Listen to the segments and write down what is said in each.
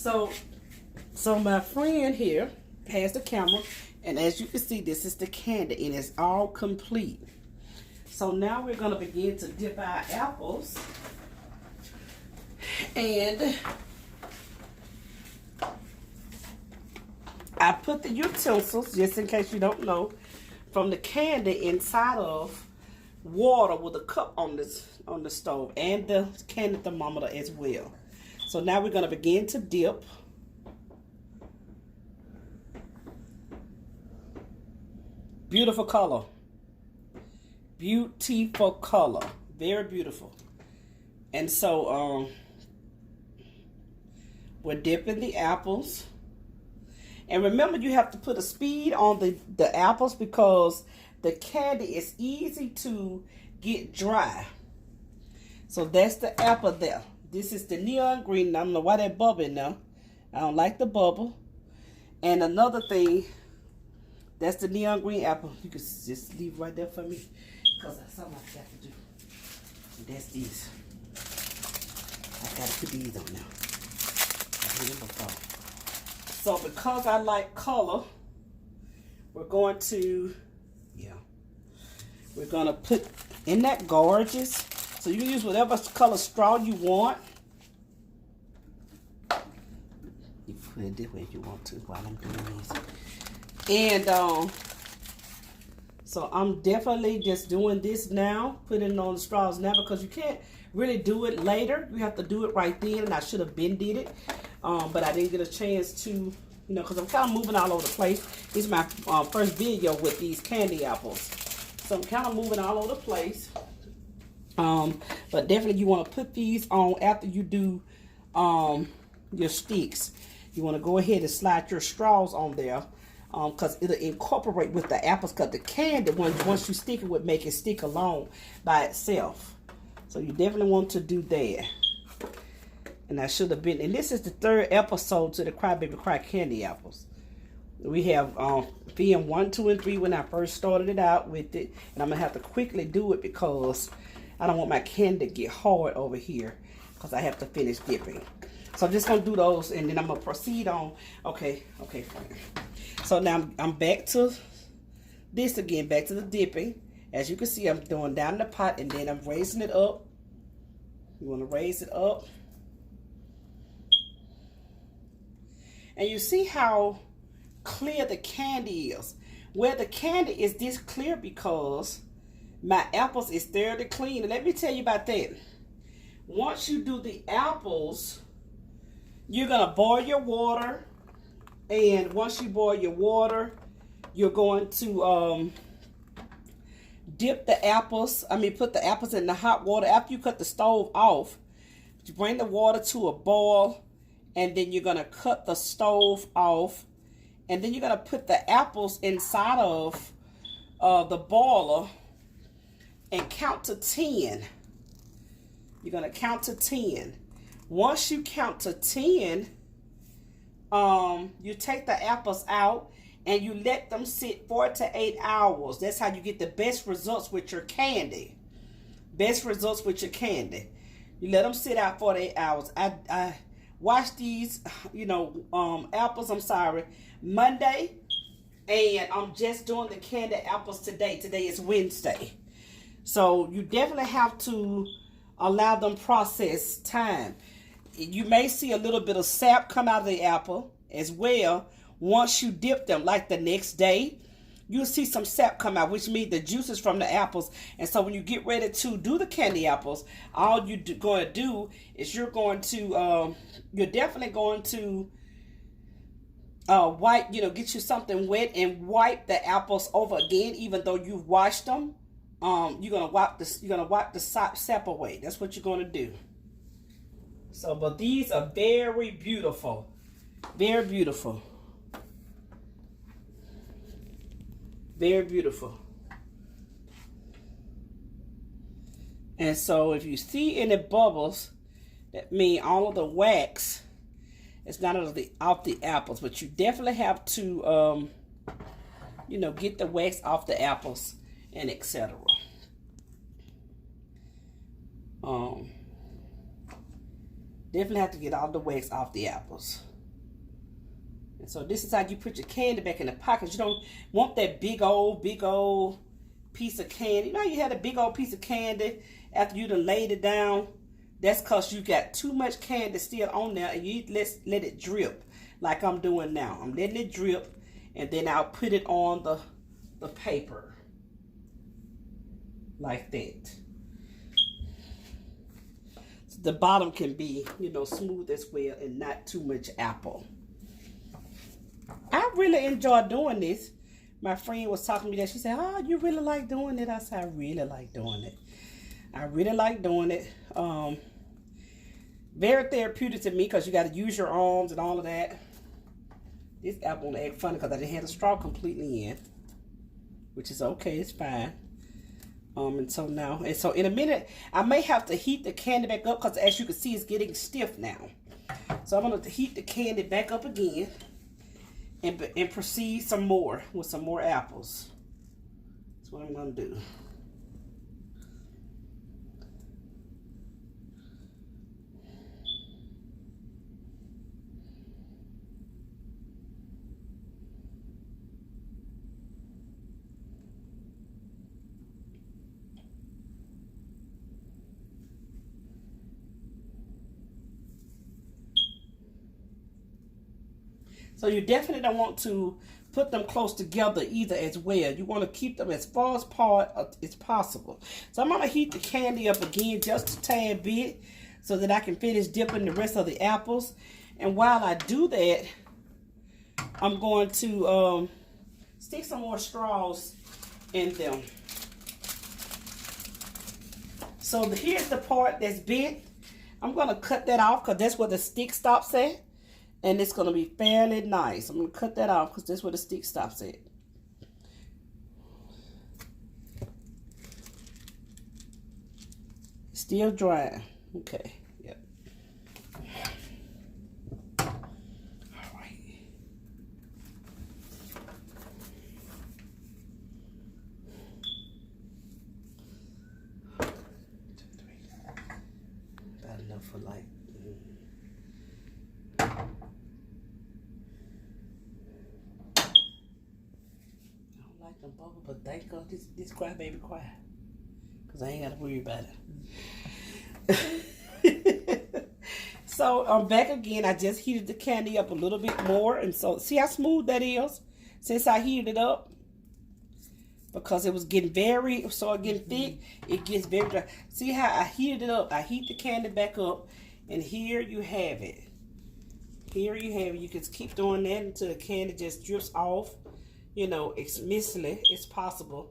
So, so my friend here has the camera, and as you can see, this is the candy, and it's all complete. So now we're gonna begin to dip our apples, and I put the utensils, just in case you don't know, from the candy inside of water with a cup on the stove, and the candy thermometer as well. So now we're gonna begin to dip. Beautiful color. Beautiful color. Very beautiful. And so we're dipping the apples. And remember, you have to put a speed on the apples because the candy is easy to get dry. So that's the apple there. This is the neon green. I don't know why that bubble in there. I don't like the bubble. And another thing, that's the neon green apple. You can just leave right there for me because that's something I got to do. And that's these. I got to put these on now. So because I like color, we're going to put in that gorgeous. So you can use whatever color straw you want. You put it this way if you want to while I'm doing these. And so I'm definitely just doing this now, putting it on the straws now, because you can't really do it later. You have to do it right then, and I should have been did it. But I didn't get a chance to, because I'm kind of moving all over the place. This is my first video with these candy apples. So I'm kind of moving all over the place. But definitely you want to put these on after you do your sticks. You want to go ahead and slide your straws on there because it'll incorporate with the apples, because the candy, once you stick it, would make it stick alone by itself. So you definitely want to do that. And I should have been, and this is the third episode to the Crybaby Cry candy apples. We have film 1, 2, and 3 when I first started it out with it. And I'm going to have to quickly do it because I don't want my candy to get hard over here because I have to finish dipping. So I'm just going to do those, and then I'm going to proceed on. Okay, fine. So now I'm back to this again, back to the dipping. As you can see, I'm throwing down the pot, and then I'm raising it up. You want to raise it up. And you see how clear the candy is. Well, the candy is this clear because my apples is thoroughly clean. And let me tell you about that. Once you do the apples, you're going to boil your water. And once you boil your water, you're going to dip the apples. Put the apples in the hot water. After you cut the stove off, you bring the water to a boil. And then you're going to cut the stove off. And then you're going to put the apples inside of the boiler and count to 10. You're going to count to 10. Once you count to 10, you take the apples out and you let them sit 4 to 8 hours. That's how you get the best results with your candy. Best results with your candy. You let them sit out 4 to 8 hours. I watch these, apples, Monday, and I'm just doing the candy apples today. Today is Wednesday. So you definitely have to allow them process time. You may see a little bit of sap come out of the apple as well. Once you dip them, like the next day, you'll see some sap come out, which means the juices from the apples. And so when you get ready to do the candy apples, all you're going to do is you're definitely going to wipe, get you something wet and wipe the apples over again, even though you've washed them. You're gonna wipe the sap away. That's what you're gonna do. So, but these are very beautiful, very beautiful. Very beautiful. And so if you see any bubbles, that means all of the wax is not off the apples. But you definitely have to, get the wax off the apples and etc. Definitely have to get all the wax off the apples. And so this is how you put your candy back in the pocket. You don't want that big old piece of candy. You know, you had a big old piece of candy after you done laid it down. That's because you got too much candy still on there, and you let it drip like I'm doing now. I'm letting it drip, and then I'll put it on the paper like that. So the bottom can be, you know, smooth as well and not too much apple. I really enjoy doing this. My friend was talking to me that she said, "Oh, you really like doing it?" I said, "I really like doing it. I really like doing it." Very therapeutic to me because you got to use your arms and all of that. This apple won't act funny because I didn't have the straw completely in, which is okay. It's fine. And so in a minute, I may have to heat the candy back up because as you can see, it's getting stiff now. So I'm going to heat the candy back up again and proceed some more with some more apples. That's what I'm going to do. So you definitely don't want to put them close together either as well. You want to keep them as far apart as possible. So I'm going to heat the candy up again just a tad bit so that I can finish dipping the rest of the apples. And while I do that, I'm going to stick some more straws in them. So here's the part that's bent. I'm going to cut that off because that's where the stick stops at. And it's going to be fairly nice. I'm going to cut that off because that's where the stick stops at. Still dry. Okay. Yep. All right. About enough for like... bubble, but thank God this crybaby quiet, because I ain't got to worry about it. So I'm back again. I just heated the candy up a little bit more, and so see how smooth that is since I heated it up, because it was getting thick. It gets very dry. See how I heated it up? I heat the candy back up, and here you have it. Here you have it. You can keep doing that until the candy just drips off, you know, as messily as possible.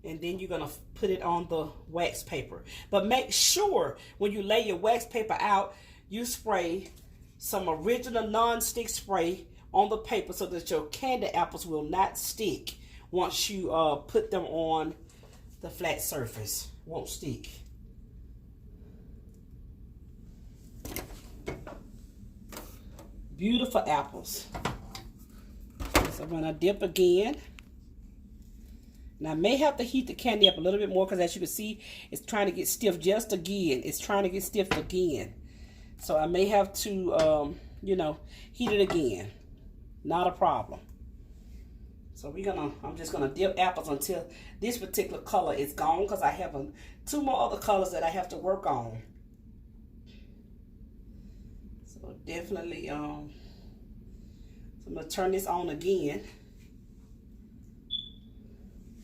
And then you're going to put it on the wax paper. But make sure when you lay your wax paper out, you spray some original non-stick spray on the paper so that your candy apples will not stick once you put them on the flat surface. Won't stick. Beautiful apples. So I'm going to dip again. And I may have to heat the candy up a little bit more because as you can see, it's trying to get stiff just again. It's trying to get stiff again. So I may have to, you know, heat it again. Not a problem. So I'm just going to dip apples until this particular color is gone, because I have two more other colors that I have to work on. So definitely, so I'm going to turn this on again.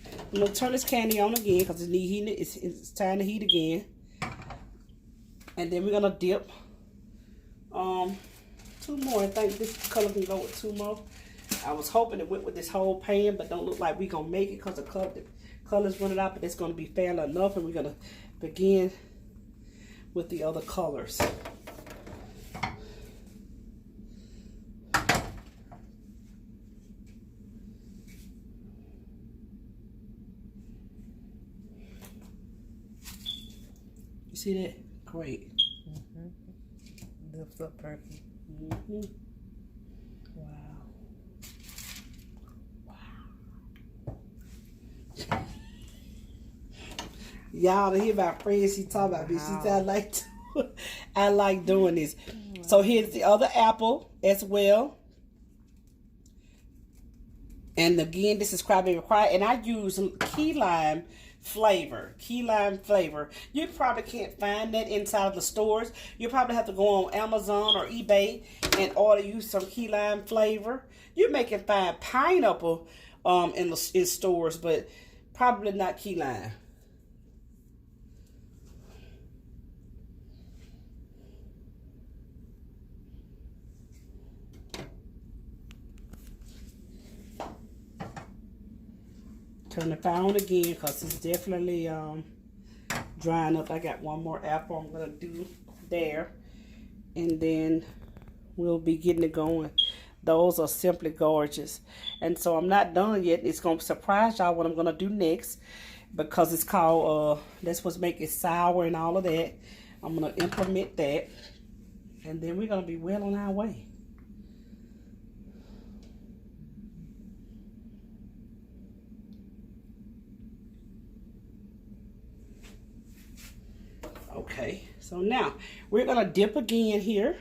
I'm going to turn this candy on again because it's time to heat again. And then we're going to dip two more. I think this color can go with two more. I was hoping it went with this whole pan, but don't look like we're going to make it because the color's running out. But it's going to be fair enough, and we're going to begin with the other colors. See that? Great. Lifts up perfect. Wow. Y'all to hear my friend, she talk about me. She said I like doing this. So here's the other apple as well. And again, this is Crybaby Cry, and I use key lime flavor. Key lime flavor. You probably can't find that inside of the stores. You probably have to go on Amazon or eBay and order you some key lime flavor. You may can find pineapple in stores, but probably not key lime. Turn the fire on again because it's definitely drying up. I got one more apple I'm going to do there. And then we'll be getting it going. Those are simply gorgeous. And so I'm not done yet. It's going to surprise y'all what I'm going to do next. Because it's called, that's what's making it sour and all of that. I'm going to implement that. And then we're going to be well on our way. Okay, so now we're gonna dip again here.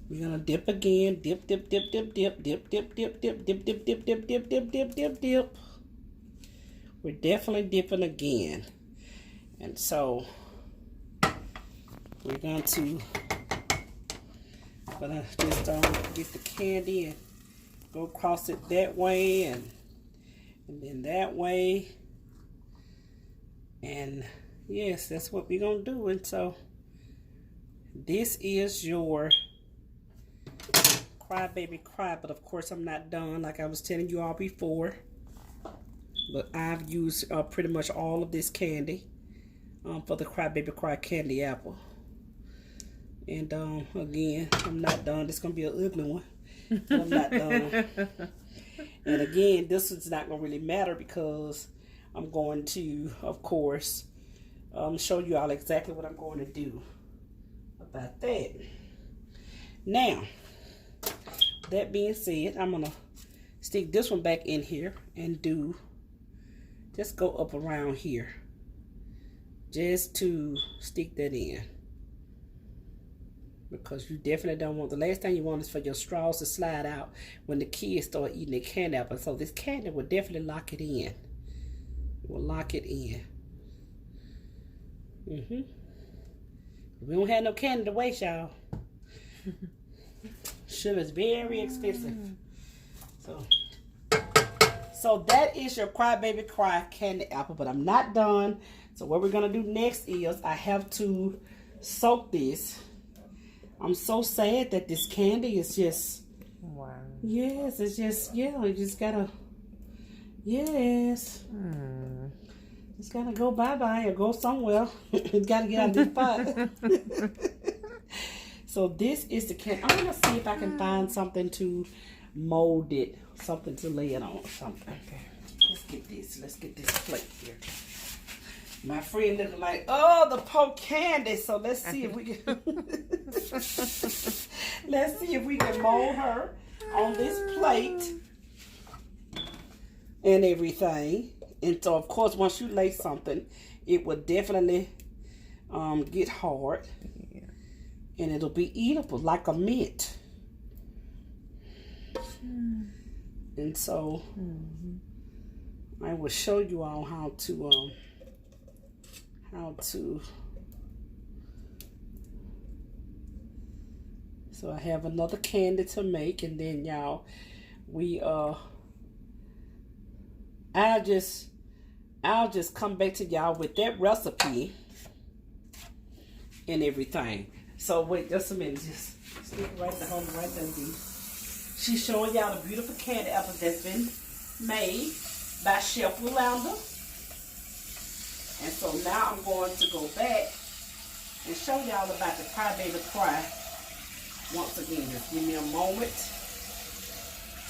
We're gonna dip again. Dip, dip, dip, dip, dip, dip, dip, dip, dip, dip, dip, dip, dip, dip, dip, dip, dip, dip. We're definitely dipping again. And so we're going to just get the candy and go across it that way and then that way. And yes, that's what we're gonna do. And so this is your Crybaby Cry, but of course I'm not done like I was telling you all before. But I've used pretty much all of this candy for the Crybaby Cry candy apple. And again, I'm not done. This is gonna be an ugly one. I'm not done. And again, this is not going to really matter because I'm going to, of course, show you all exactly what I'm going to do about that. Now, that being said, I'm going to stick this one back in here and just go up around here just to stick that in. Because you definitely don't want, the last thing you want is for your straws to slide out when the kids start eating their candy apple. So this candy will definitely lock it in. It will lock it in. We don't have no candy to waste, y'all. Sugar is very expensive. So that is your Crybaby Cry candy apple, but I'm not done. So what we're gonna do next is I have to soak this. I'm so sad that this candy is just, wow. Yes, it's just, yeah, you just gotta, yes. It's gotta go bye-bye or go somewhere. It's gotta get out of this pot. So this is the candy. I'm gonna see if I can find something to mold it, something to lay it on or something. Okay. Let's get this plate here. My friend looking like, oh, the poke candy. So let's see if we can let's see if we can mold her on this plate and everything. And so of course once you lay something, it will definitely get hard. And it'll be eatable like a mint. And so I will show you all how to so I have another candy to make, and then y'all I'll just come back to y'all with that recipe and everything. So wait just a minute, just stick right there, hold it right there. She's showing y'all the beautiful candy apple that's been made by Chef Yolanda. And so now I'm going to go back and show y'all about the Crybaby Cry. Once again, just give me a moment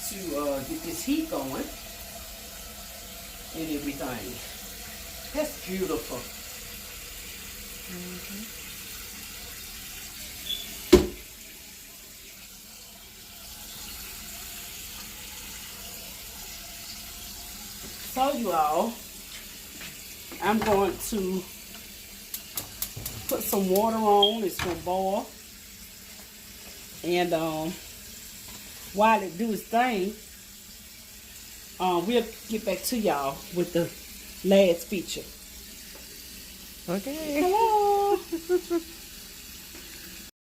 to get this heat going and everything. That's beautiful. So you all, I'm going to put some water on. It's gonna boil. And while it do its thing, we'll get back to y'all with the last feature. Okay. Hello.